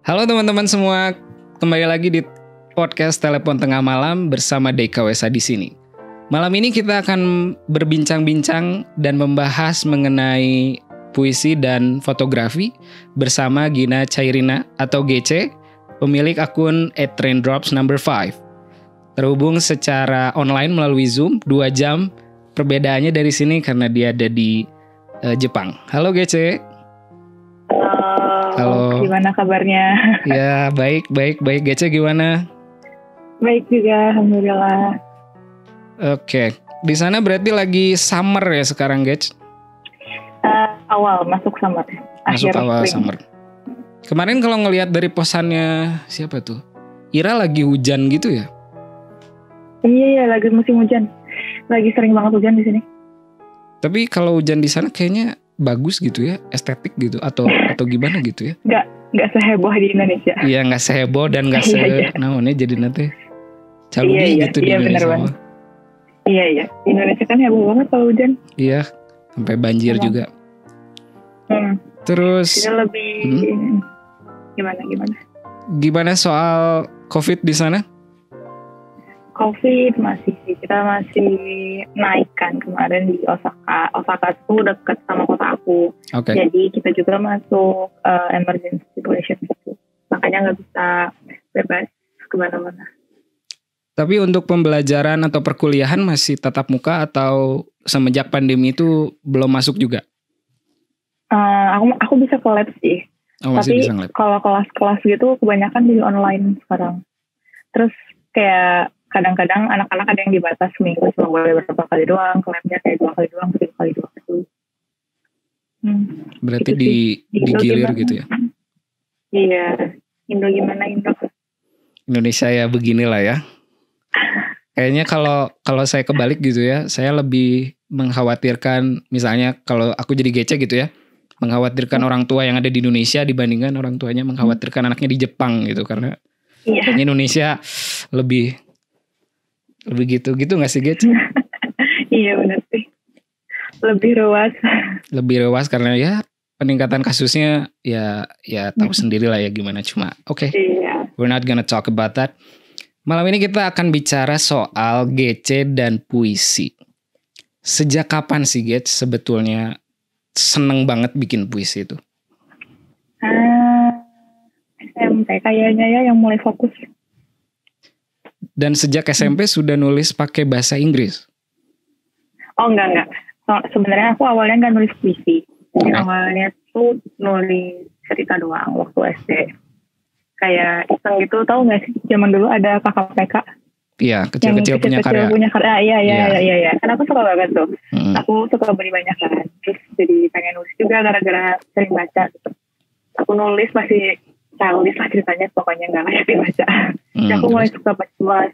Halo teman-teman semua, kembali lagi di podcast Telepon Tengah Malam bersama Deka Wesa di sini. Malam ini kita akan berbincang-bincang dan membahas mengenai puisi dan fotografi bersama Gina Cairina atau GC, pemilik akun @raindrops5. Terhubung secara online melalui Zoom 2 jam. Perbedaannya dari sini karena dia ada di Jepang. Halo GC. Halo. Gimana kabarnya? Ya, baik. GC gimana? Baik juga, alhamdulillah. Oke. Di sana berarti lagi summer ya sekarang, Gec? Awal masuk summer. Masuk awal summer. Kemarin kalau ngelihat dari posannya siapa tuh? Ira lagi hujan gitu ya? Iya, lagi musim hujan. Lagi sering banget hujan di sini. Tapi kalau hujan di sana kayaknya bagus gitu ya, estetik gitu atau gimana gitu ya? Nggak seheboh di Indonesia. Iya, nggak seheboh dan nggak naonnya jadi nanti caludi gitu di Indonesia. Bener. Iya. Di Indonesia kan heboh banget kalau hujan. Iya, sampai banjir juga. Terus lebih gimana? Gimana soal COVID di sana? COVID kita masih naik kan kemarin di Osaka. Osaka itu dekat sama kota aku. Okay. Jadi kita juga masuk emergency situation gitu. Makanya nggak bisa bebas kemana-mana. Tapi untuk pembelajaran atau perkuliahan masih tatap muka atau semenjak pandemi itu belum masuk juga? Aku bisa ke lab sih. Tapi kalau kelas-kelas gitu kebanyakan di online sekarang. Terus kayak kadang-kadang anak-anak ada yang dibatas seminggu cuma boleh berapa kali doang, ke labnya kayak 2 kali doang, 3 kali doang gitu. Berarti digilir gitu ya? Iya. Indo gimana Indo? Indonesia ya beginilah ya. Kayaknya kalau saya kebalik gitu ya, saya lebih mengkhawatirkan misalnya kalau aku jadi GC gitu ya, mengkhawatirkan orang tua yang ada di Indonesia dibandingkan orang tuanya mengkhawatirkan anaknya di Jepang gitu karena kayaknya Indonesia lebih gitu nggak sih Gec? Iya benar sih. Lebih ruas karena ya peningkatan kasusnya ya tahu sendiri lah ya gimana cuma oke. Iya. We're not gonna talk about that. Malam ini kita akan bicara soal GC dan puisi. Sejak kapan sih Gec sebetulnya seneng banget bikin puisi itu? SMP kayaknya ya yang mulai fokus. Dan sejak SMP sudah nulis pakai bahasa Inggris? Oh enggak. Sebenarnya aku awalnya nggak nulis puisi. Awalnya tuh nulis cerita doang waktu SD. Kayak iseng gitu, tahu nggak sih? Zaman dulu ada KKPK. Iya, kecil-kecil punya karya. Iya. Kan aku suka banget tuh. Aku suka beri banyak kan. Terus jadi pengen nulis juga gara-gara sering baca. Aku nulis masih childish lah ceritanya, pokoknya nggak layak dibaca. Jadi aku mulai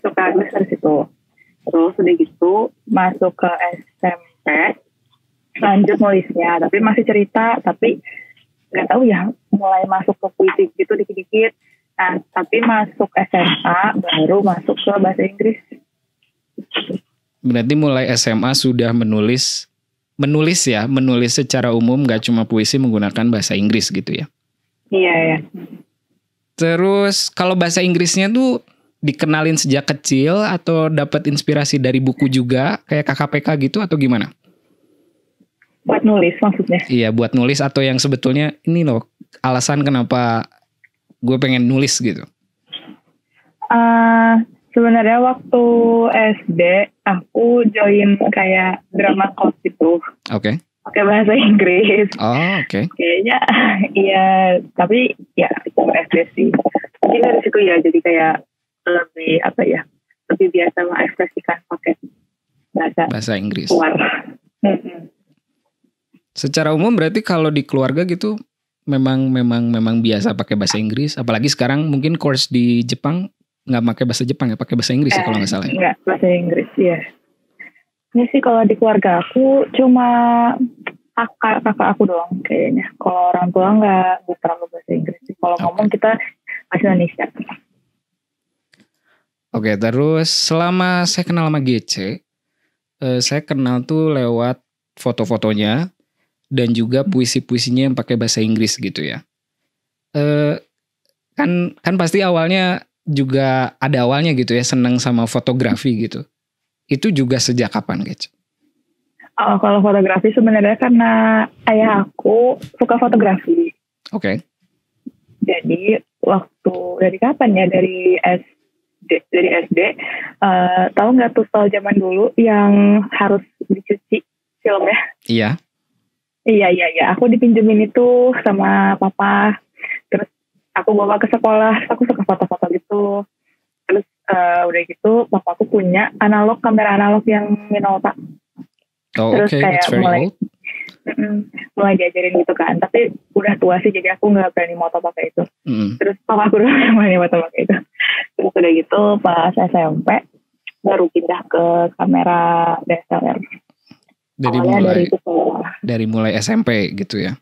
suka nulis dari situ. Terus udah gitu masuk ke SMP, lanjut nulisnya, tapi masih cerita, tapi nggak tahu ya, mulai masuk ke puisi gitu dikit-dikit. Nah, tapi masuk SMA baru masuk ke bahasa Inggris. Berarti mulai SMA sudah menulis secara umum, nggak cuma puisi menggunakan bahasa Inggris gitu ya? Iya ya. Terus kalau bahasa Inggrisnya tuh dikenalin sejak kecil atau dapat inspirasi dari buku juga kayak KKPK gitu atau gimana? Buat nulis maksudnya? Iya, buat nulis atau yang sebetulnya ini loh alasan kenapa gue pengen nulis gitu. Sebenarnya waktu SD aku join kayak drama club gitu. Oke. Pakai bahasa Inggris. Oh, oke. Kayaknya iya, tapi ya itu SD sih. Mungkin dari situ ya jadi kayak lebih biasa mengekspresikan pakai bahasa Inggris. Keluar. Secara umum berarti kalau di keluarga gitu memang biasa pakai bahasa Inggris, apalagi sekarang mungkin course di Jepang nggak pakai bahasa Jepang ya, pakai bahasa Inggris ya kalau nggak salah. Nggak, bahasa Inggris ya. Ini sih kalau di keluarga aku cuma kakak aku doang kayaknya. Kalau orang tua nggak terlalu bahasa Inggris. Kalau ngomong kita bahasa Indonesia. Oke, terus selama saya kenal sama GC, saya kenal tuh lewat foto-fotonya dan juga puisi-puisinya yang pakai bahasa Inggris gitu ya. Kan pasti awalnya juga ada awalnya gitu ya, seneng sama fotografi gitu. Itu juga sejak kapan, Gage? Oh, kalau fotografi sebenarnya karena ayah aku suka fotografi. Oke. Jadi waktu dari kapan ya, dari SD, tahu nggak tuh soal zaman dulu yang harus dicuci filmnya? Iya. Iya. Aku dipinjemin itu sama papa. Terus aku bawa ke sekolah. Aku suka foto-foto gitu. Terus udah gitu, papa aku punya kamera analog yang Minolta. Oh, terus kayak mulai diajarin gitu kan. Tapi udah tua sih, jadi aku nggak berani moto pakai itu. Terus papa aku udah berani moto pakai itu. Terus udah gitu pas SMP baru pindah ke kamera DSLR. Dari mulai SMP gitu ya?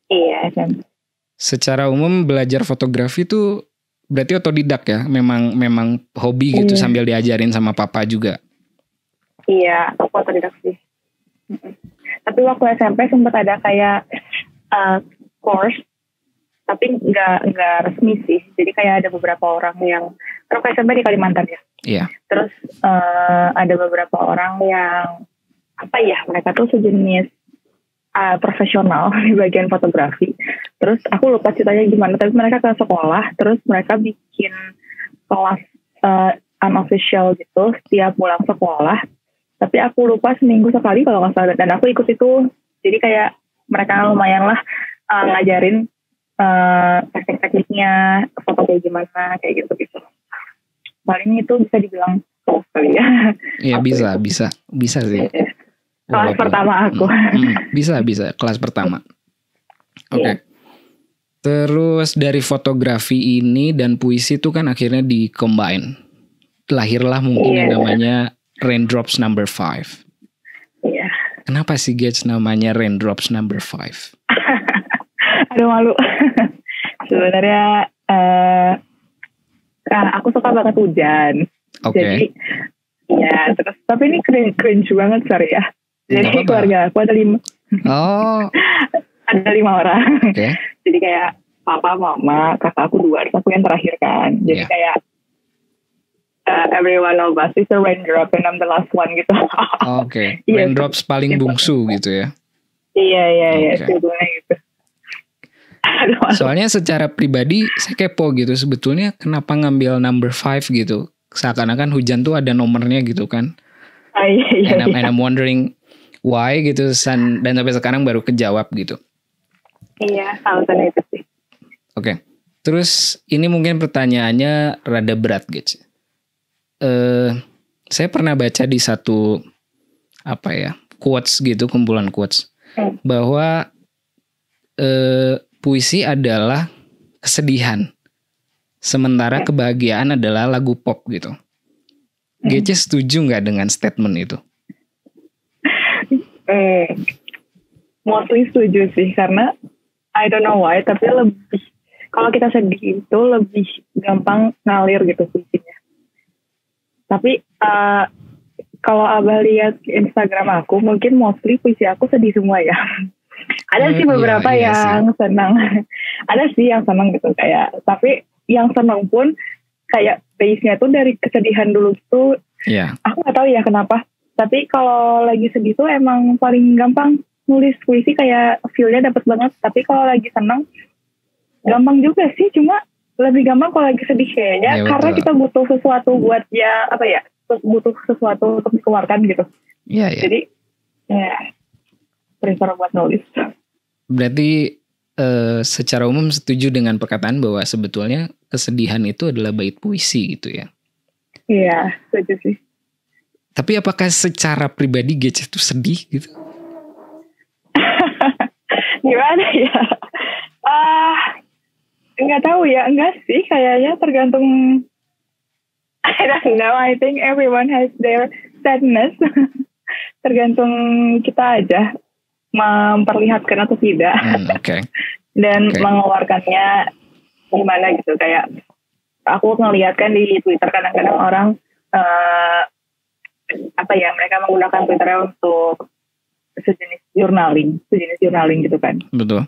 Iya, SMP. Secara umum belajar fotografi tuh berarti otodidak ya? Memang hobi gitu sambil diajarin sama papa juga? Iya, aku otodidak sih. Tapi waktu SMP sempat ada kayak course, tapi nggak resmi sih. Jadi kayak ada beberapa orang yang, kalau SMP di Kalimantan ya. Iya. Terus ada beberapa orang yang mereka tuh sejenis profesional di bagian fotografi. Terus aku lupa ceritanya gimana, tapi mereka ke sekolah, terus mereka bikin kelas unofficial gitu setiap pulang sekolah. Tapi aku lupa seminggu sekali kalau nggak salah, dan aku ikut itu. Jadi kayak mereka lumayan lah ngajarin teknik-tekniknya, foto kayak gimana, kayak gitu. Paling itu bisa dibilang kali ya. Iya, bisa sih. Kelas pertama aku. Bisa kelas pertama. Oke. Terus dari fotografi ini dan puisi itu kan akhirnya di-combine. Lahirlah mungkin yang namanya Raindrops Number 5. Iya. Kenapa sih Gage namanya Raindrops Number 5? Aduh, malu. Sebenarnya aku suka banget hujan. Oke. Jadi ya, terus tapi ini cringe banget, sorry ya. Jadi keluarga aku ada 5. Oh. Ada 5 orang. Okay. Jadi kayak papa, mama, kakak aku 2, terus aku yang terakhir kan. Jadi kayak every one of us is a raindrop and I'm the last one gitu. Oke. Raindrops paling bungsu gitu ya. Iya, sebetulnya gitu. Soalnya secara pribadi saya kepo gitu, sebetulnya kenapa ngambil number 5 gitu. Seakan-akan hujan tuh ada nomornya gitu kan. Iya. And I'm wondering why gitu, dan sampai sekarang baru kejawab gitu. Iya, alasannya itu sih. Oke. Terus ini mungkin pertanyaannya rada berat Gage. Saya pernah baca di satu quotes gitu, kumpulan quotes, bahwa puisi adalah kesedihan, sementara kebahagiaan adalah lagu pop gitu. Gece setuju nggak dengan statement itu? Mostly setuju sih, karena I don't know why, tapi lebih kalau kita sedih itu lebih gampang ngalir gitu puisinya. Tapi kalau Abah lihat Instagram aku, mungkin mostly puisi aku sedih semua ya. Ada sih beberapa yang senang. Ada sih yang senang gitu kayak. Tapi yang senang pun kayak base-nya tuh dari kesedihan dulu tuh. Yeah. Aku nggak tahu ya kenapa. Tapi kalau lagi sedih tuh emang paling gampang nulis puisi, kayak feel-nya dapet banget. Tapi kalau lagi senang gampang juga sih. Cuma lebih gampang kalau lagi sedih kayaknya. Ya, karena kita butuh sesuatu buat butuh sesuatu untuk dikeluarkan gitu. Iya. Jadi prefer buat nulis. Berarti secara umum setuju dengan perkataan bahwa sebetulnya kesedihan itu adalah bait puisi gitu ya? Iya, setuju sih. Tapi apakah secara pribadi Gece itu sedih gitu? Gimana ya? Enggak tahu ya, enggak sih. Kayaknya tergantung. I don't know. I think everyone has their sadness. Tergantung kita aja memperlihatkan atau tidak. Okay. Dan mengeluarkannya gimana gitu. Kayak aku ngeliatkan di Twitter kadang-kadang orang mereka menggunakan Twitternya untuk sejenis journaling gitu kan. Betul.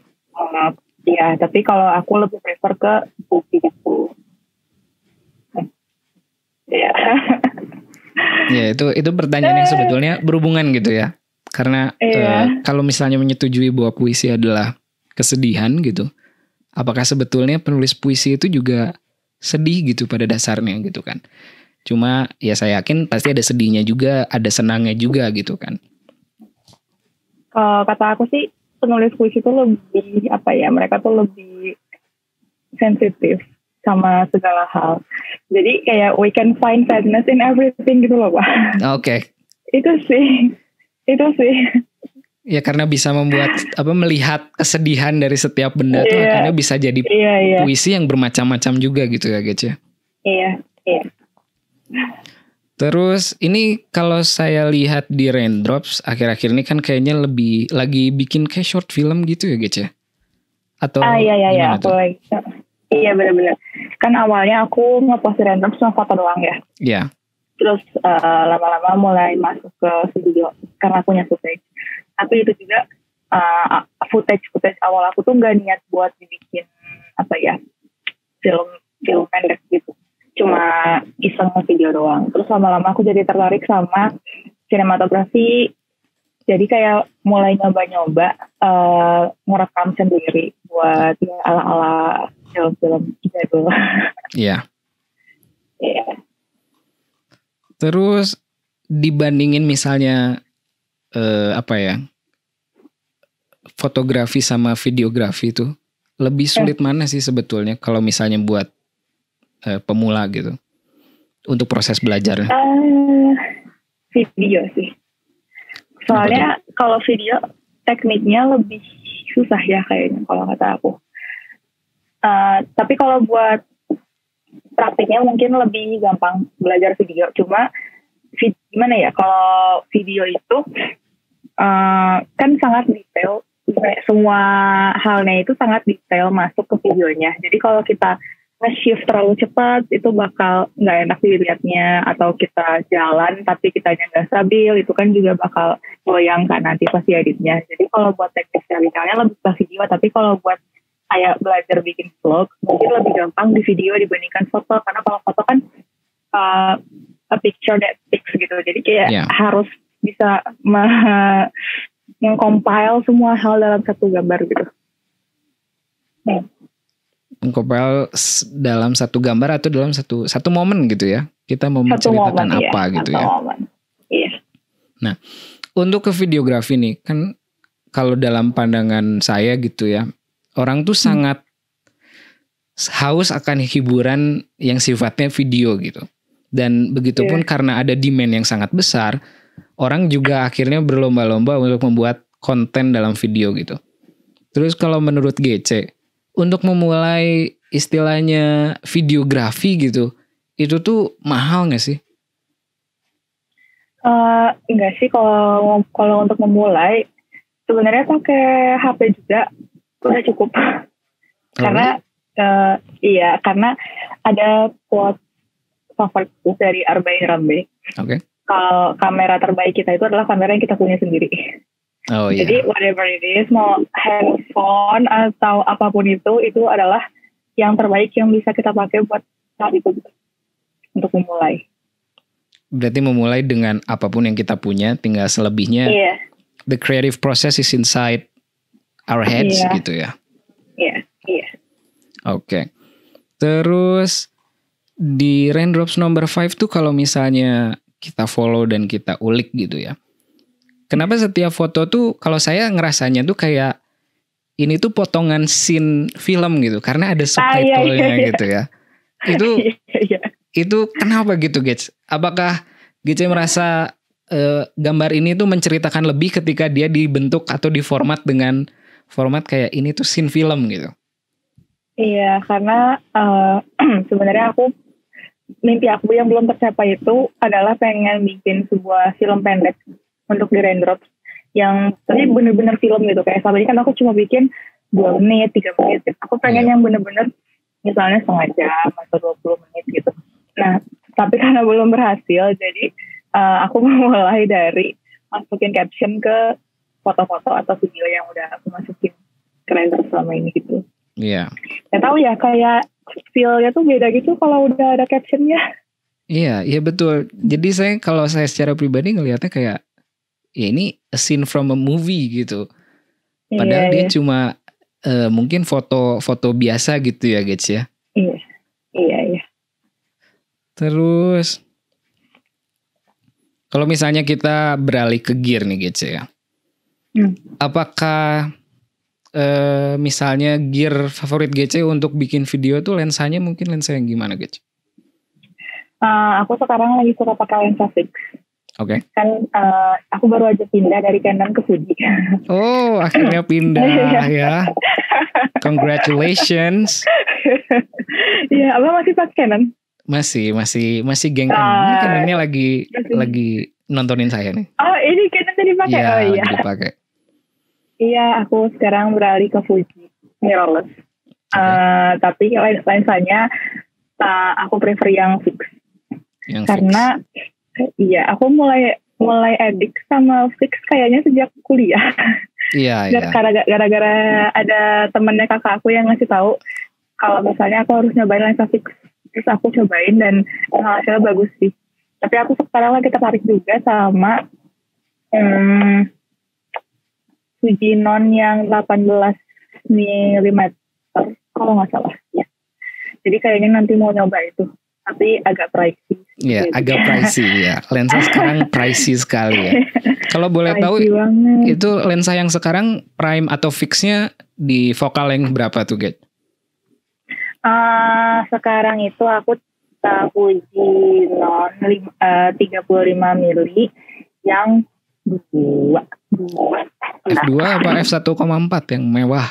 Iya, tapi kalau aku lebih prefer ke buku gitu. Iya. Ya itu pertanyaan yang sebetulnya berhubungan gitu ya. Karena kalau misalnya menyetujui bahwa puisi adalah kesedihan gitu, apakah sebetulnya penulis puisi itu juga sedih gitu pada dasarnya gitu kan? Cuma ya saya yakin pasti ada sedihnya juga, ada senangnya juga gitu kan. Kata aku sih penulis puisi itu lebih mereka tuh lebih sensitif sama segala hal. Jadi kayak we can find sadness in everything gitu loh Pak. Oke. Itu sih. Ya karena bisa membuat melihat kesedihan dari setiap benda tuh akhirnya bisa jadi puisi yang bermacam-macam juga gitu ya Gece. Iya. Terus ini kalau saya lihat di Raindrops akhir-akhir ini kan kayaknya lebih lagi bikin kayak short film gitu ya Gece? Atau iya aku lagi. Iya benar-benar. Kan awalnya aku ngepost di Raindrops cuma foto doang ya. Iya. Terus lama-lama mulai masuk ke video karena aku punya footage. Tapi itu juga footage awal aku tuh nggak niat buat dibikin film pendek gitu. Cuma iseng video doang. Terus lama-lama aku jadi tertarik sama sinematografi. Jadi kayak mulai nyoba-nyoba ngerekam sendiri buat ala-ala film-film jadul. Iya. Iya. Terus dibandingin misalnya fotografi sama videografi itu lebih sulit mana sih sebetulnya kalau misalnya buat pemula gitu untuk proses belajarnya? Video sih. Soalnya kalau video tekniknya lebih susah ya kayaknya kalau kata aku. Tapi kalau buat praktiknya mungkin lebih gampang belajar video. Cuma gimana ya, kalau video itu kan sangat detail. Semua halnya itu sangat detail masuk ke videonya. Jadi kalau kita nge-shift terlalu cepat itu bakal nggak enak dilihatnya, atau kita jalan tapi kitanya nggak stabil itu kan juga bakal goyang kan nanti pas editnya. Jadi kalau buat teknik ceritanya lebih ke video, tapi kalau buat kayak belajar bikin vlog mungkin lebih gampang di video dibandingkan foto, karena kalau foto kan a picture that speaks gitu. Jadi kayak harus bisa meng-compile semua hal dalam satu gambar gitu. Mengcompile dalam satu gambar atau dalam satu momen gitu ya. Kita mau menceritakan apa gitu ya. Iya. Nah, untuk ke videografi nih kan kalau dalam pandangan saya gitu ya, orang tuh sangat haus akan hiburan yang sifatnya video gitu. Dan begitupun karena ada demand yang sangat besar, orang juga akhirnya berlomba-lomba untuk membuat konten dalam video gitu. Terus kalau menurut GC, untuk memulai istilahnya videografi gitu, itu tuh mahal gak sih? Enggak sih, kalau untuk memulai sebenarnya pakai HP juga udah cukup. Karena karena ada quote favorit dari Arbain Rambe. Oke. Kalau kamera terbaik kita itu adalah kamera yang kita punya sendiri. Oh iya. Jadi whatever it is, mau handphone atau apapun itu adalah yang terbaik yang bisa kita pakai buat saat itu untuk memulai. Berarti memulai dengan apapun yang kita punya, tinggal selebihnya. The creative process is inside our heads gitu ya. Iya. Oke. Terus di Raindrops number 5 tuh kalau misalnya kita follow dan kita ulik gitu ya. Kenapa setiap foto tuh kalau saya ngerasanya tuh kayak ini tuh potongan scene film gitu karena ada subtitle-nya gitu ya. Itu kenapa gitu Gets? Apakah Gets merasa gambar ini tuh menceritakan lebih ketika dia dibentuk atau diformat dengan format kayak ini tuh scene film gitu? Iya, karena sebenarnya mimpi aku yang belum tercapai itu adalah pengen bikin sebuah film pendek untuk di Raindrops yang tadi bener-bener film gitu. Kayak selama ini kan aku cuma bikin 2 menit, 3 menit gitu. Aku pengen yang bener-bener misalnya setengah jam atau 20 menit gitu. Nah, tapi karena belum berhasil, jadi aku mulai dari masukin caption ke foto-foto atau video yang udah aku masukin ke Raindrops selama ini gitu. Iya. Gak tahu ya, kayak feel-nya tuh beda gitu kalau udah ada captionnya. Iya, iya betul. Jadi kalau saya secara pribadi ngelihatnya kayak ya ini a scene from a movie gitu. Padahal dia cuma mungkin foto biasa gitu ya, Gage ya. Iya. Terus kalau misalnya kita beralih ke gear nih, Gage ya. Apakah misalnya gear favorit Gece untuk bikin video tuh lensanya mungkin lensa yang gimana, Gece? Aku sekarang lagi suka pakai lensa fix. Oke. Kan aku baru aja pindah dari Canon ke Fuji. Oh, akhirnya pindah ya. Congratulations. Iya, Abang masih pakai Canon? Masih geng Canon. Canonnya lagi nontonin saya nih. Oh, ini Canon tadi pakai. Iya, iya. lagi dipakai. Iya, aku sekarang beralih ke Fuji mirrorless. Tapi lensanya aku prefer yang fix. Karena iya, aku mulai addict sama fix kayaknya sejak kuliah. Iya. Gara-gara ada temennya kakak aku yang ngasih tahu kalau misalnya aku harus nyobain lensa fix. Terus aku cobain dan hasilnya bagus sih. Tapi aku sekarang lagi tertarik juga sama Fujinon yang 18 mm kalau nggak salah ya. Jadi kayaknya nanti mau nyoba itu, tapi agak pricey. Iya, agak pricey ya. Lensa sekarang pricey sekali ya. Kalau boleh tahu banget. Itu lensa yang sekarang prime atau fixnya di focal length berapa tuh, Get? Sekarang itu aku Fujinon 35 mm yang 2. F2 apa F1,4 yang mewah?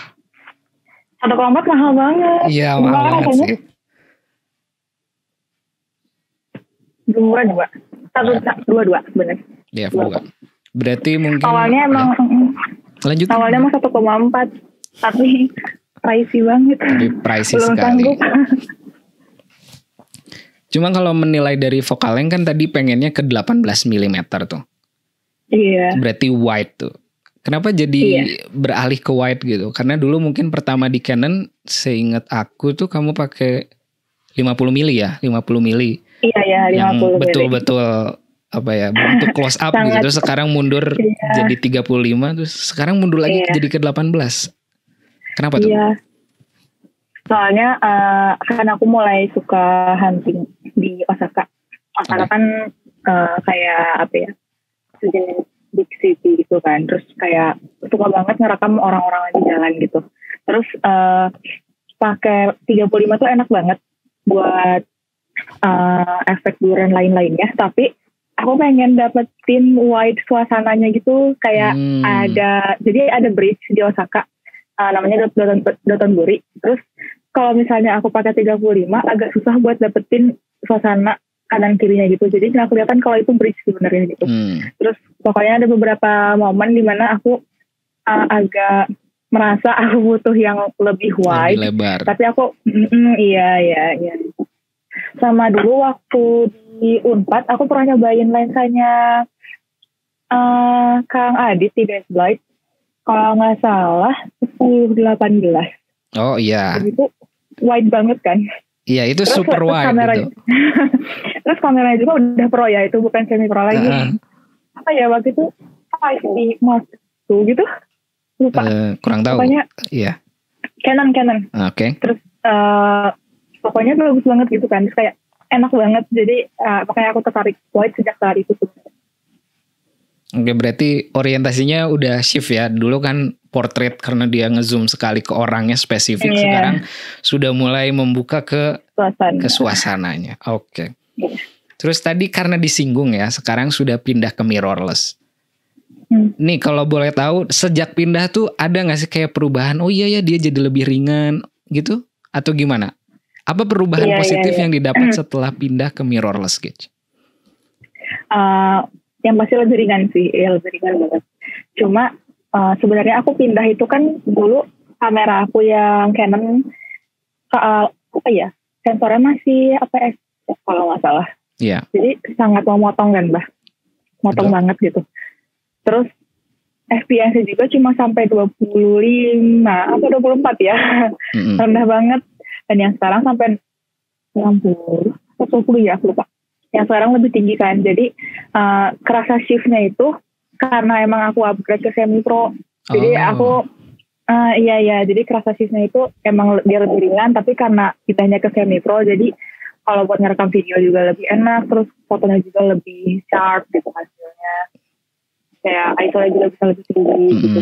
1,4 mahal banget. Iya, mahal banget sih. 22 benar. Iya, F2. Berarti mungkin awalnya emang lanjut. Awalnya emang 1,4 tapi pricey banget. Tapi pricey sekali. Cuma kalau menilai dari focal length kan tadi pengennya ke 18 mm tuh. Iya. Berarti wide tuh. Kenapa jadi beralih ke wide gitu? Karena dulu mungkin pertama di Canon, seingat aku tuh kamu pakai 50 mili ya, 50 mili. Iya ya, 50 yang mili. Betul-betul apa ya, bentuk close up gitu. Terus sekarang mundur jadi 35, terus sekarang mundur lagi jadi ke 18. Kenapa tuh? Iya. Soalnya kan aku mulai suka hunting di Osaka. Osaka kan kayak apa ya? Sejenis big city gitu kan, terus kayak suka banget ngerekam orang-orang di jalan gitu. Terus pakai 35 tuh enak banget buat efek blur dan lain-lainnya, tapi aku pengen dapetin wide suasananya gitu, kayak jadi ada bridge di Osaka namanya Dotonbori. Terus kalau misalnya aku pakai 35 agak susah buat dapetin suasana kanan kirinya gitu, jadi nggak kelihatan kalau itu bridge sebenarnya gitu. Terus pokoknya ada beberapa momen di mana aku agak merasa aku butuh yang lebih wide, lebih lebar. Tapi aku iya. Sama dulu waktu di Unpad aku pernah nyobain lensanya Kang Adit di Baseblight, kalau nggak salah 10-18. Oh iya. Jadi itu wide banget kan. Iya, itu terus, super wide gitu. Terus kameranya juga udah pro ya, itu bukan semi pro lagi. Apa ya waktu itu? di Mark II gitu? Lupa. Kurang tahu. Pokoknya iya. Canon. Oke. Terus pokoknya bagus banget gitu kan. Terus kayak enak banget. Jadi makanya aku tertarik wide sejak saat itu tuh. Oke, berarti orientasinya udah shift ya. Dulu kan portrait karena dia ngezoom sekali ke orangnya spesifik. Sekarang sudah mulai membuka ke suasananya. Oke. Terus tadi karena disinggung ya, sekarang sudah pindah ke mirrorless. Nih kalau boleh tahu, sejak pindah tuh ada gak sih kayak perubahan? Oh iya ya, dia jadi lebih ringan gitu? Atau gimana? Apa perubahan positif yang didapat setelah pindah ke mirrorless, Gage? Yang pasti lebih ringan sih, lebih ringan banget. Cuma sebenarnya aku pindah itu kan dulu kamera aku yang Canon sensornya masih APS kalau nggak salah. Iya. Jadi sangat memotong kan, Mbak. Motong banget gitu. Terus FPS juga cuma sampai 25 atau 24 ya. Rendah banget. Dan yang sekarang sampai 60 atau 20 ya, aku lupa. Yang sekarang lebih tinggi kan. Jadi kerasa shiftnya itu karena emang aku upgrade ke semi pro. Jadi aku jadi kerasa shiftnya itu emang dia lebih ringan, tapi karena kita hanya ke semi pro, jadi kalau buat ngerekam video juga lebih enak, terus fotonya juga lebih sharp gitu hasilnya. Kayak ISO-nya juga bisa lebih tinggi gitu.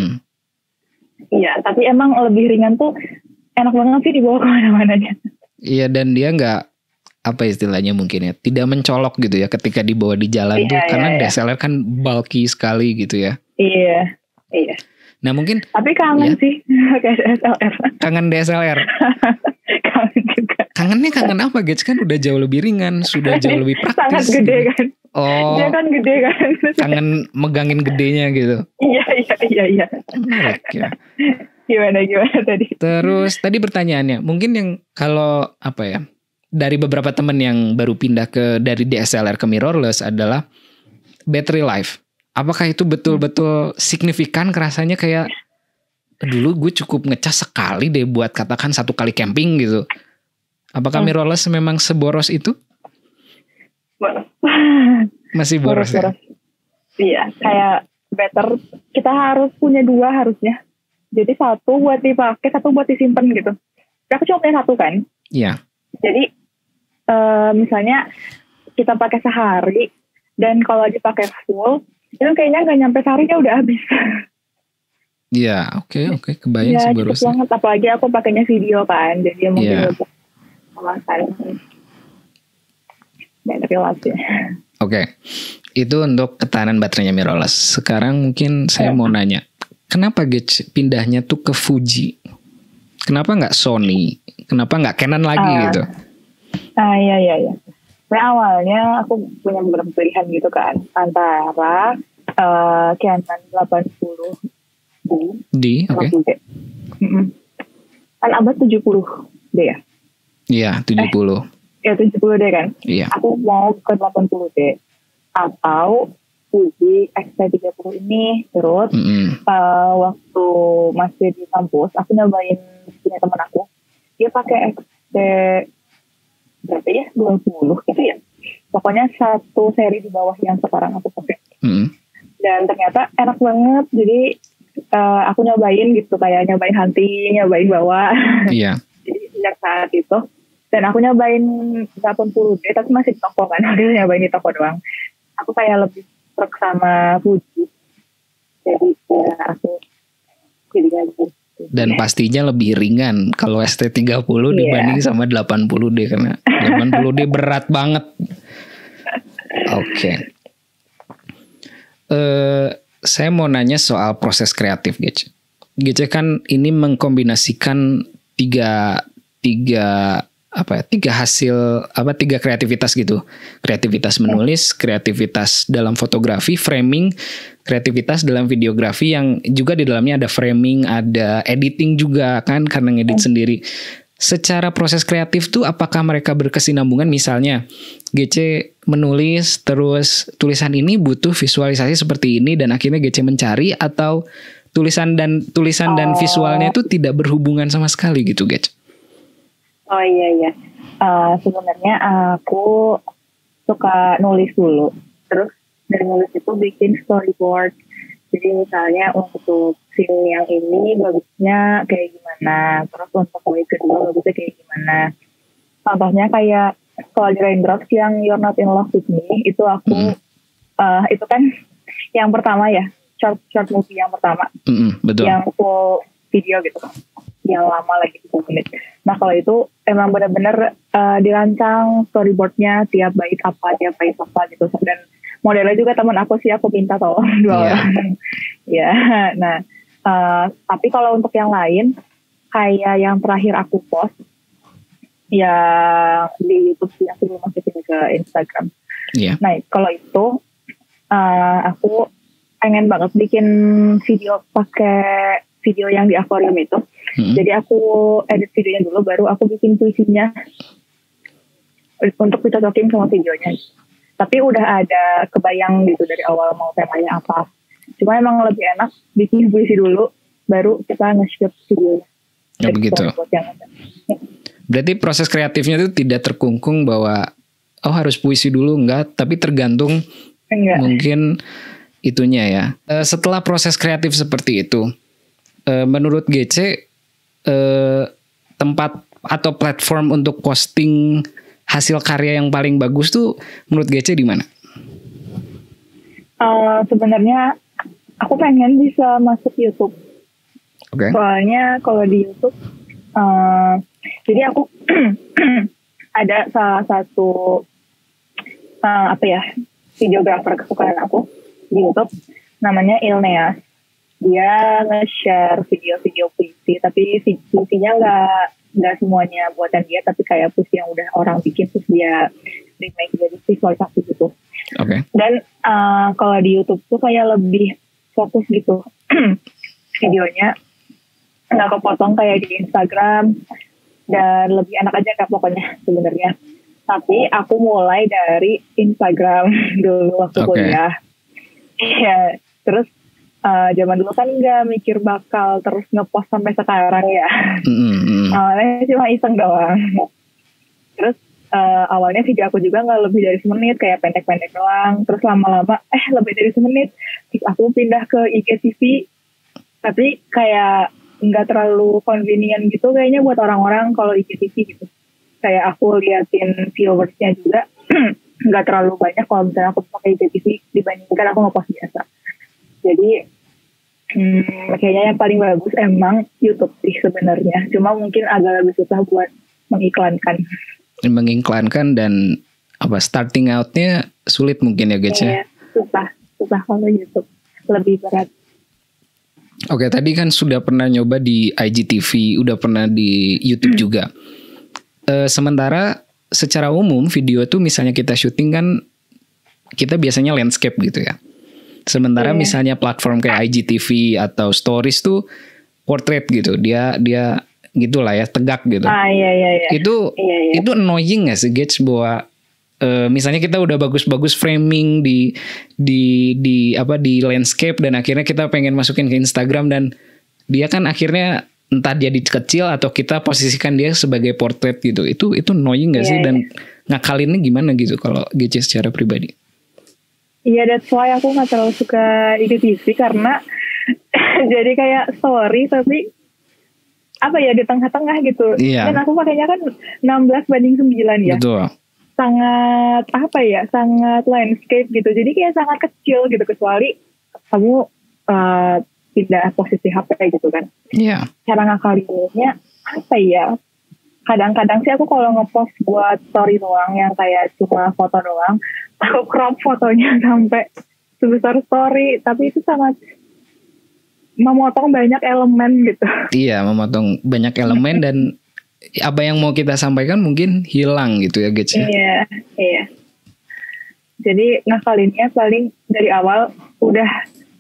Iya, tapi emang lebih ringan tuh enak banget sih dibawa kemana-mananya. Iya, dan dia nggak, apa istilahnya mungkin ya, tidak mencolok gitu ya ketika dibawa di jalan tuh, karena DSLR kan bulky sekali gitu ya. Iya. Nah mungkin. Tapi kangen sih pakai DSLR. Kangen DSLR. Kangen juga. Kangennya kangen apa, Gage? Kan udah jauh lebih ringan, sudah jauh lebih praktis. Sangat gede gitu. kan. Oh. Dia kan gede kan. Kangen megangin gedenya gitu. Iya. Menarik ya. Gimana tadi? Terus tadi pertanyaannya, mungkin yang kalau apa ya, dari beberapa teman yang baru pindah dari DSLR ke mirrorless adalah battery life. Apakah itu betul-betul signifikan kerasanya kayak dulu gue cukup ngecas sekali deh buat katakan 1 kali camping gitu. Apakah mirrorless memang seboros itu? Masih boros ya? Iya, kayak better kita harus punya 2 harusnya. Jadi 1 buat dipakai, 1 buat disimpan gitu. Aku cuma punya 1 kan? Iya. Jadi misalnya kita pakai sehari, dan kalau dipakai full itu kayaknya nggak nyampe seharinya udah habis. Iya, oke, kebayang sih borosnya. Banget, apalagi aku pakainya video kan, jadi mungkin lebih kemasan battery life-nya. Oke, itu untuk ketahanan baterainya mirrorless. Sekarang mungkin saya mau nanya, kenapa Gage pindahnya tuh ke Fuji? Kenapa nggak Sony? Kenapa nggak Canon lagi gitu? Iya. Nah, awalnya aku punya beberapa pilihan gitu kan, antara Canon 80D, oke. Kan abad 70D ya? Iya, 70. Ya 70D kan? Iya. Aku mau ke 80D atau Fuji X-T30 ini. Terus waktu masih di kampus, aku nyobain punya teman aku, dia pakai X-T berapa ya? 20 gitu ya. Pokoknya 1 seri di bawah yang sekarang aku pakai. Dan ternyata enak banget. Jadi aku nyobain gitu, kayak nyobain hunting, nyobain bawa. Iya. Jadi sejak saat itu. Dan aku nyobain 80D, tapi masih di toko kan. Aku nyobain di toko doang. Aku kayak lebih truk sama Fuji. Jadi ya aku jadi gitu. Dan pastinya lebih ringan kalau ST30 dibanding sama 80D, karena 80D berat banget. Oke. Saya mau nanya soal proses kreatif, Gage. Gage kan ini mengkombinasikan tiga kreativitas gitu. Kreativitas menulis, kreativitas dalam fotografi, framing, kreativitas dalam videografi yang juga di dalamnya ada framing, ada editing juga kan karena ngedit sendiri. Secara proses kreatif tuh apakah mereka berkesinambungan? Misalnya GC menulis, terus tulisan ini butuh visualisasi seperti ini dan akhirnya GC mencari, atau tulisan dan visualnya itu tidak berhubungan sama sekali gitu, GC? Oh iya. Sebenarnya aku suka nulis dulu, terus dari nulis itu bikin storyboard. Jadi misalnya untuk scene yang ini bagusnya kayak gimana, terus untuk wave kedua bagusnya kayak gimana. Contohnya kayak kalau di Raindrops yang You're Not In Love With Me, itu aku itu kan yang pertama ya, short movie yang pertama, betul. Yang full video gitu, yang lama lagi 10 menit. Nah kalau itu emang benar-benar dirancang storyboardnya tiap bait apa gitu, dan modelnya juga teman aku sih, aku minta tolong 2 orang. Ya, nah tapi kalau untuk yang lain kayak yang terakhir aku post yang di YouTube sih, aku belum masukin ke Instagram. Nah kalau itu aku pengen banget bikin video pakai video yang di akuarium itu. Jadi aku edit videonya dulu, baru aku bikin puisinya untuk dicocokin sama videonya. Tapi udah ada kebayang gitu dari awal mau temanya apa. Cuma emang lebih enak bikin puisi dulu, baru kita nge-shoot video. Ya begitu. Berarti proses kreatifnya itu tidak terkungkung bahwa harus puisi dulu, enggak, tapi tergantung mungkin itunya ya. Setelah proses kreatif seperti itu, menurut GC tempat atau platform untuk posting hasil karya yang paling bagus tuh menurut GC di mana? Sebenarnya aku pengen bisa masuk YouTube. Okay. Soalnya kalau di YouTube, jadi aku ada salah satu videografer kesukaan aku di YouTube, namanya Ilneas. Dia nge-share video-video puisi, tapi puisinya nggak semuanya buatan dia, tapi kayak puisi yang udah orang bikin terus dia remake jadi visualisasi gitu. Okay. Dan kalau di YouTube tuh kayak lebih fokus gitu videonya, nggak kepotong kayak di Instagram, dan lebih enak aja kan pokoknya sebenarnya. Tapi aku mulai dari Instagram dulu waktu kuliah. Iya, terus zaman dulu kan nggak mikir bakal terus ngepost sampai sekarang ya. Awalnya cuma iseng doang. Terus awalnya video aku juga nggak lebih dari 1 menit, kayak pendek-pendek doang. Terus lama-lama lebih dari 1 menit. Terus aku pindah ke IGTV, tapi kayak nggak terlalu convenient gitu kayaknya buat orang-orang kalau IGTV gitu. Kayak aku liatin viewersnya juga nggak terlalu banyak kalau misalnya aku pakai IGTV dibandingkan aku ngepost biasa. Jadi kayaknya yang paling bagus emang YouTube sih sebenarnya. Cuma mungkin agak lebih susah buat mengiklankan. Mengiklankan dan starting outnya sulit mungkin ya guys ya. Susah kalau YouTube, lebih berat. Oke, tadi kan sudah pernah nyoba di IGTV, udah pernah di YouTube juga. Sementara secara umum video tuh misalnya kita syuting kan kita biasanya landscape gitu ya. Sementara misalnya platform kayak IGTV atau Stories tuh portrait gitu. Dia gitulah ya, tegak gitu. Iya. Itu annoying gak sih Gage bahwa misalnya kita udah bagus-bagus framing di landscape dan akhirnya kita pengen masukin ke Instagram dan dia kan akhirnya entah dia kecil atau kita posisikan dia sebagai portrait gitu. Itu annoying gak sih? Dan ngakalinnya gimana gitu kalau GC secara pribadi? Iya, that's why aku gak terlalu suka IGTV karena jadi kayak story tapi di tengah-tengah gitu. Dan aku pakainya kan 16:9 ya. Betul. Sangat sangat landscape gitu. Jadi kayak sangat kecil gitu, kecuali kamu pindah posisi HP gitu kan. Iya. Cara ngakalinnya kadang-kadang sih aku kalau ngepost buat story doang yang kayak cuma foto doang, aku crop fotonya sampai sebesar story, tapi itu sangat memotong banyak elemen gitu. Iya, memotong banyak elemen dan apa yang mau kita sampaikan mungkin hilang gitu ya guys ya. Iya. Jadi ngakalinnya paling dari awal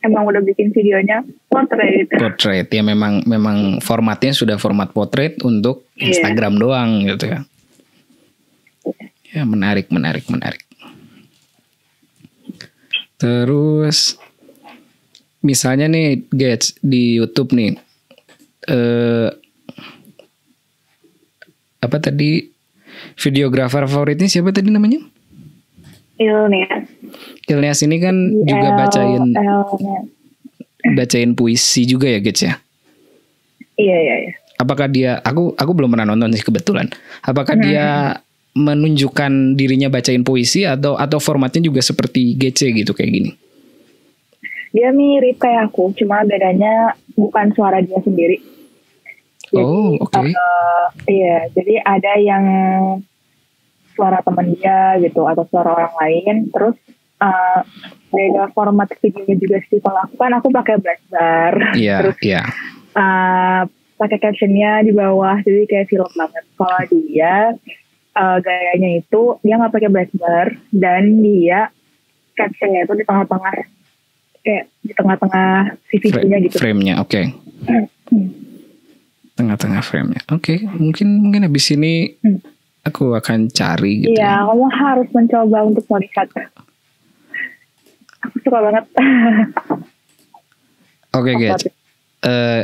emang udah bikin videonya portrait. Portrait ya, memang formatnya sudah format portrait untuk Instagram doang gitu ya. Ya, menarik. Terus misalnya nih guys di YouTube nih videografer favoritnya siapa tadi namanya? Ilneas ini kan juga bacain puisi juga ya guys ya. Iya. Apakah dia, aku belum pernah nonton sih kebetulan. Apakah dia menunjukkan dirinya bacain puisi atau formatnya juga seperti GC gitu kayak gini? Dia mirip kayak aku, cuma bedanya bukan suara dia sendiri. Jadi, iya, jadi ada yang suara teman dia gitu atau suara orang lain. Terus beda format videonya juga sih. Kalau aku pakai Blackbar. Terus pakai captionnya di bawah, jadi kayak film banget. Kalau dia gayanya itu dia nggak pakai Blackbar dan dia captionnya itu di tengah-tengah, kayak di tengah-tengah si videonya gitu. Frame-nya, oke. Tengah-tengah frame-nya. Oke, mungkin habis ini aku akan cari gitu. Iya, kamu harus mencoba untuk melihat. Aku suka banget. Oke, guys.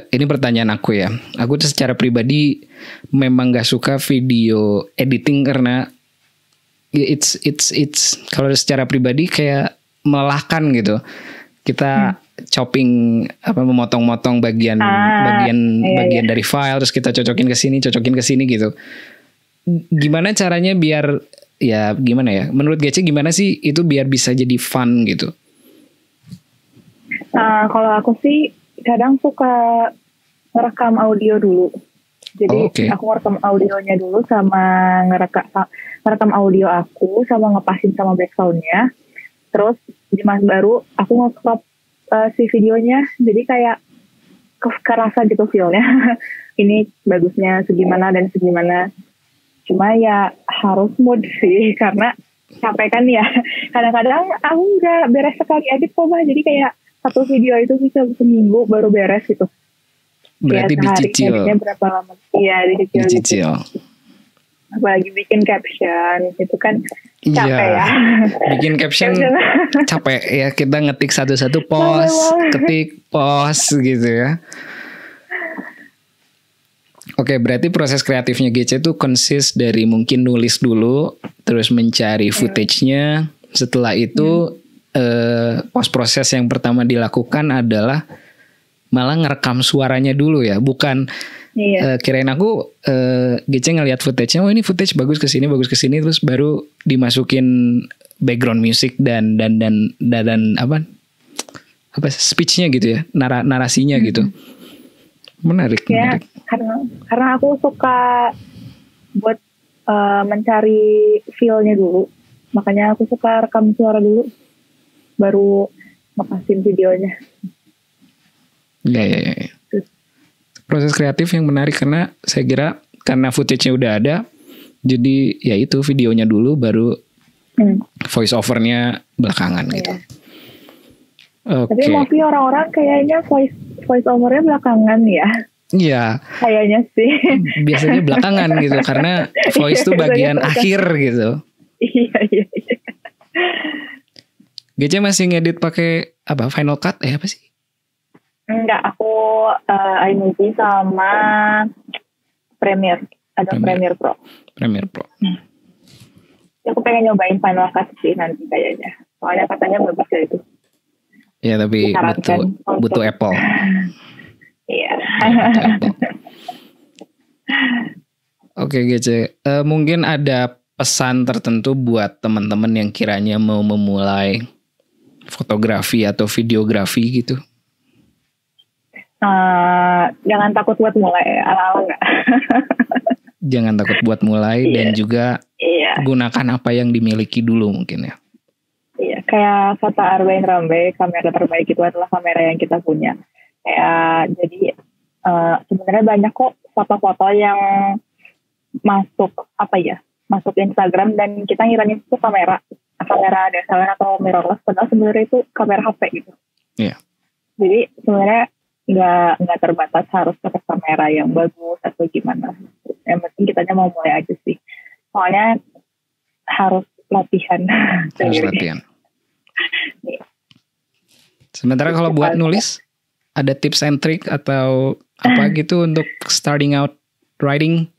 Ini pertanyaan aku ya. Aku secara pribadi memang gak suka video editing karena it's kalau secara pribadi kayak melelahkan gitu. Kita chopping memotong-motong bagian dari file terus kita cocokin ke sini gitu. Gimana caranya biar ya gimana ya? Menurut Gece gimana sih itu biar bisa jadi fun gitu? Kalau aku sih kadang suka ngerekam audio dulu. Jadi aku ngerekam audionya dulu sama ngerekam audio aku sama ngepasin sama backgroundnya. Terus di mas baru aku nge-crop si videonya. Jadi kayak kerasa gitu feel-nya. Ini bagusnya segimana dan segimana. Cuma ya harus mood sih karena capek kan ya. Kadang-kadang aku nggak beres sekali edit kok Bah. Jadi kayak satu video itu bisa seminggu baru beres gitu. Berarti ya, dicicil. Berapa lama? Iya dicicil. Apalagi bikin caption itu kan capek ya. Bikin caption capek ya, kita ngetik satu-satu ketik post gitu ya. Oke, berarti proses kreatifnya GC tuh consist dari mungkin nulis dulu, terus mencari footage-nya. Setelah itu post proses yang pertama dilakukan adalah malah ngerekam suaranya dulu ya, bukan kirain aku GC ngelihat footage-nya, oh ini footage bagus kesini terus baru dimasukin background music dan apa speech-nya gitu ya, narasinya gitu. Menarik. Karena aku suka buat mencari feel-nya dulu, makanya aku suka rekam suara dulu baru ngepasin videonya. Ya. Proses kreatif yang menarik karena saya kira karena footage-nya udah ada, jadi ya itu videonya dulu baru voice over-nya belakangan gitu. Tapi mostly orang-orang kayaknya voice over-nya belakangan ya. Iya. Kayaknya sih. Biasanya belakangan gitu karena voice tuh bagian akhir gitu. Iya. GC masih ngedit pakai apa? Final Cut apa sih? Enggak, aku iMovie sama Premiere. Ada Premiere Pro. Aku pengen nyobain Final Cut sih nanti kayaknya. Soalnya katanya bagus ya itu. Ya tapi butuh Apple. Iya. Oke GC, mungkin ada pesan tertentu buat teman-teman yang kiranya mau memulai fotografi atau videografi gitu? Jangan takut buat mulai, ala-ala enggak. Jangan takut buat mulai dan juga gunakan apa yang dimiliki dulu mungkin ya. Iya, kayak kata Arwain Rambe, kamera terbaik itu adalah kamera yang kita punya. Jadi sebenarnya banyak kok foto-foto yang masuk Instagram dan kita ngiranya itu kamera DSLR atau mirrorless, padahal sebenarnya itu kamera HP gitu. Iya. Jadi sebenarnya nggak terbatas harus pakai kamera yang bagus atau gimana. Yang penting kitanya mau mulai aja sih. Soalnya harus latihan. Sementara kalau buat nulis ada tips and trick atau apa gitu untuk starting out writing?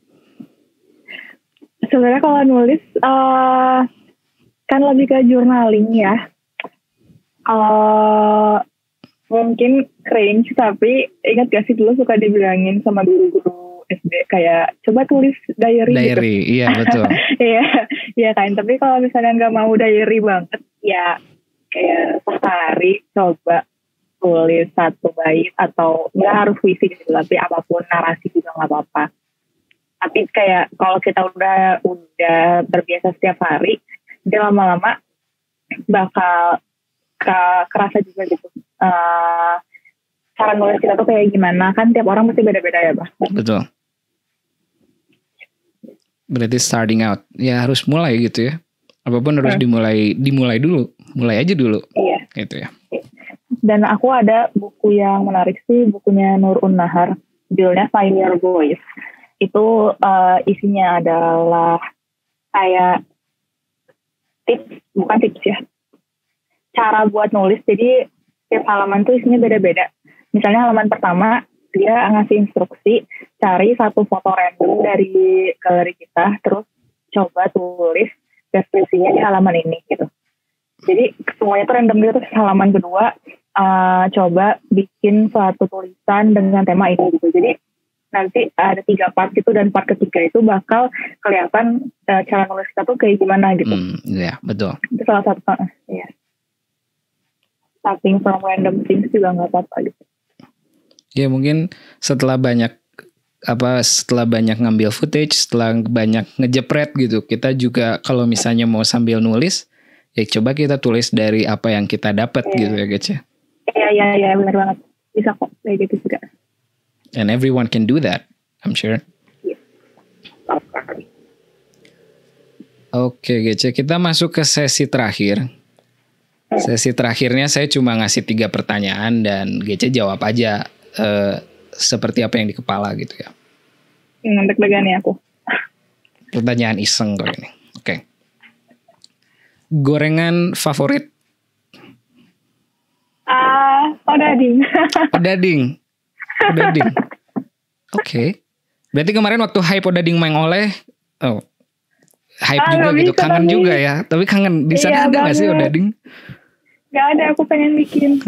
Sebenarnya kalau nulis kan lebih ke journaling ya. Mungkin cringe, tapi ingat gak sih dulu suka dibilangin sama guru-guru SD kayak coba tulis diary gitu. Iya betul. Iya kan. Tapi kalau misalnya nggak mau diary banget, ya kayak sehari coba tulis satu bait atau nggak harus puisi gitu, tapi apapun narasi juga nggak apa-apa. Tapi kayak kalau kita udah terbiasa setiap hari, dia lama-lama bakal kerasa juga gitu. Cara nulis kita tuh kayak gimana, kan tiap orang mesti beda-beda ya, Bah. Betul. Berarti starting out ya harus mulai gitu ya. Apapun harus dimulai dulu, mulai aja dulu. Iya. Gitu ya. Dan aku ada buku yang menarik sih, bukunya Nur Un-Nahar, judulnya Find Your Voice. Itu isinya adalah kayak bukan tips ya, cara buat nulis. Jadi setiap halaman tuh isinya beda-beda. Misalnya halaman pertama dia ngasih instruksi cari satu foto random dari galeri kita, terus coba tulis deskripsinya di halaman ini gitu. Jadi semuanya itu random gitu. Terus halaman kedua coba bikin suatu tulisan dengan tema ini gitu. Jadi nanti ada 3 part gitu, dan part ketiga itu bakal kelihatan cara nulis kita tuh kayak gimana gitu. Iya, betul. Itu salah satu. Ya. Starting from random things juga nggak apa-apa gitu. Ya mungkin setelah banyak ngambil footage, setelah banyak ngejepret gitu, kita juga kalau misalnya mau sambil nulis, ya coba kita tulis dari apa yang kita dapat gitu ya guys ya. Iya benar banget, bisa kok kayak gitu juga. And everyone can do that, I'm sure. Yes. Oke Gece, kita masuk ke sesi terakhir. Sesi terakhirnya saya cuma ngasih 3 pertanyaan dan Gece jawab aja seperti apa yang di kepala gitu ya. Deg-degan ya aku. Pertanyaan iseng kok ini. Oke. Gorengan favorit? Odading. Odading. Oke. Berarti kemarin waktu hype odading mengoleh, hype juga gitu, kangen tapi juga ya. Tapi kangen di sana ada nggak sih odading? Gak ada, aku pengen bikin.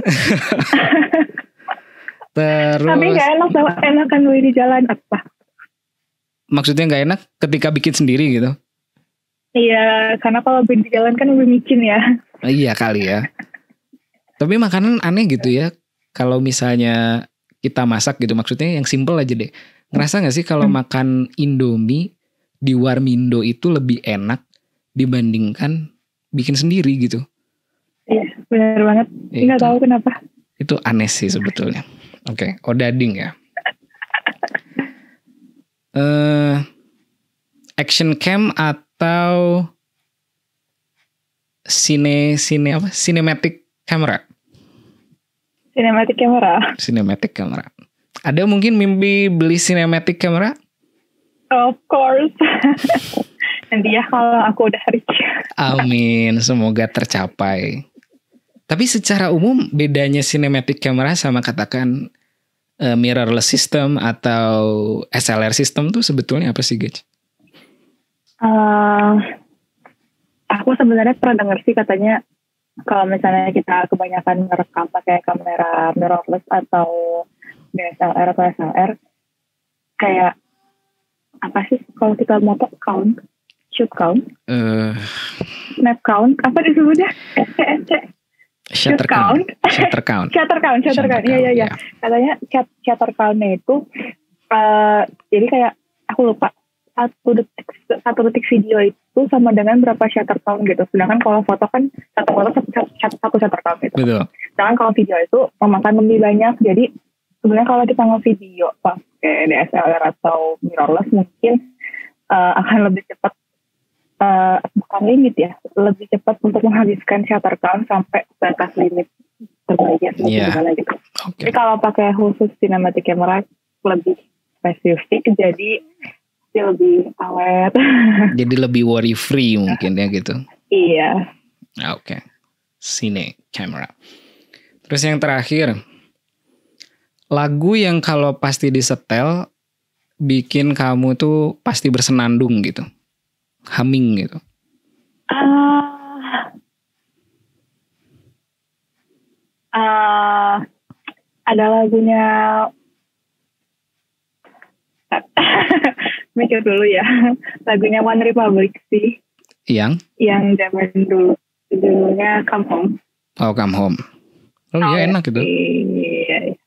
Terus. Tapi nggak enak, enakan beli di jalan apa? Maksudnya nggak enak ketika bikin sendiri gitu? Iya, karena kalau beli di jalan kan lebih micin ya. Iya kali ya. Tapi makanan aneh gitu ya. Kalau misalnya kita masak gitu, maksudnya yang simple aja deh. Ngerasa nggak sih kalau makan Indomie di Warmindo itu lebih enak dibandingkan bikin sendiri gitu? Iya, benar banget. Nggak tahu kenapa. Itu aneh sih sebetulnya. Oke, odading ya. Action cam atau cinematic camera? Cinematic camera. Ada mungkin mimpi beli cinematic camera? Of course. Nanti ya kalau aku udah rich. Amin, semoga tercapai. Tapi secara umum bedanya cinematic camera sama katakan mirrorless system atau SLR system tuh sebetulnya apa sih, Gage? Aku sebenarnya pernah dengar sih katanya kalau misalnya kita kebanyakan merekam pakai kamera mirrorless atau DSLR atau SLR, kayak apa sih kalau kita moto count, shoot count, snap count, apa disebutnya? Shutter count. Iya. Katanya shutter count-nya itu jadi kayak aku lupa satu detik video itu sama dengan berapa shutter count gitu. Sedangkan kalau foto kan satu foto satu shutter count gitu. Betul. Sedangkan kalau video itu memakan lebih banyak. Jadi sebenarnya kalau kita nge-video pakai DSLR atau mirrorless mungkin akan lebih cepat. Bukan limit ya, lebih cepat untuk menghabiskan shutter count sampai batas limit terbaiknya gimana gitu. Okay. Jadi kalau pakai khusus cinematic camera lebih spesifik, jadi dia lebih awet. Jadi lebih worry free mungkin ya gitu. Iya. Oke. Cine camera. Terus yang terakhir, lagu yang kalau pasti disetel bikin kamu tuh pasti bersenandung gitu. Humming gitu. Ada lagunya mikir dulu ya. Lagunya One Republic sih. Yang zaman dulu judulnya Come Home. Oh, Come Home. Iya enak gitu. Iya.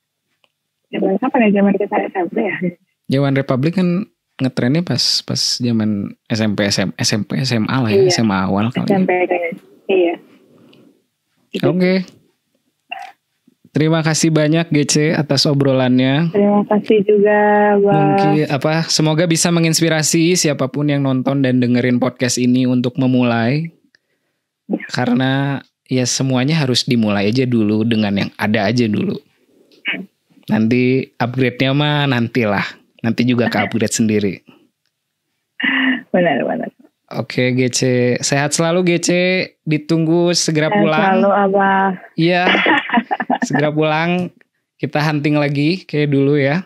Zaman kapan ya, zaman kita SMP ya? One Republic kan ngetrennya pas zaman SMP SMA lah ya. Iya. SMA awal kali. SMP kayaknya. Iya. Oke. Terima kasih banyak GC atas obrolannya. Terima kasih juga, Bang. Mungkin semoga bisa menginspirasi siapapun yang nonton dan dengerin podcast ini untuk memulai. Ya. Karena ya semuanya harus dimulai aja dulu dengan yang ada aja dulu. Nanti upgrade-nya mah nantilah. Nanti juga ke upgrade sendiri. Benar. Oke, GC. Sehat selalu, GC. Ditunggu segera pulang. Selalu, Abah. Iya. Segera pulang. kita hunting lagi kayak dulu ya.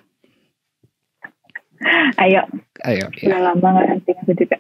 Ayo. Ya. Udah lama gak hunting aku juga.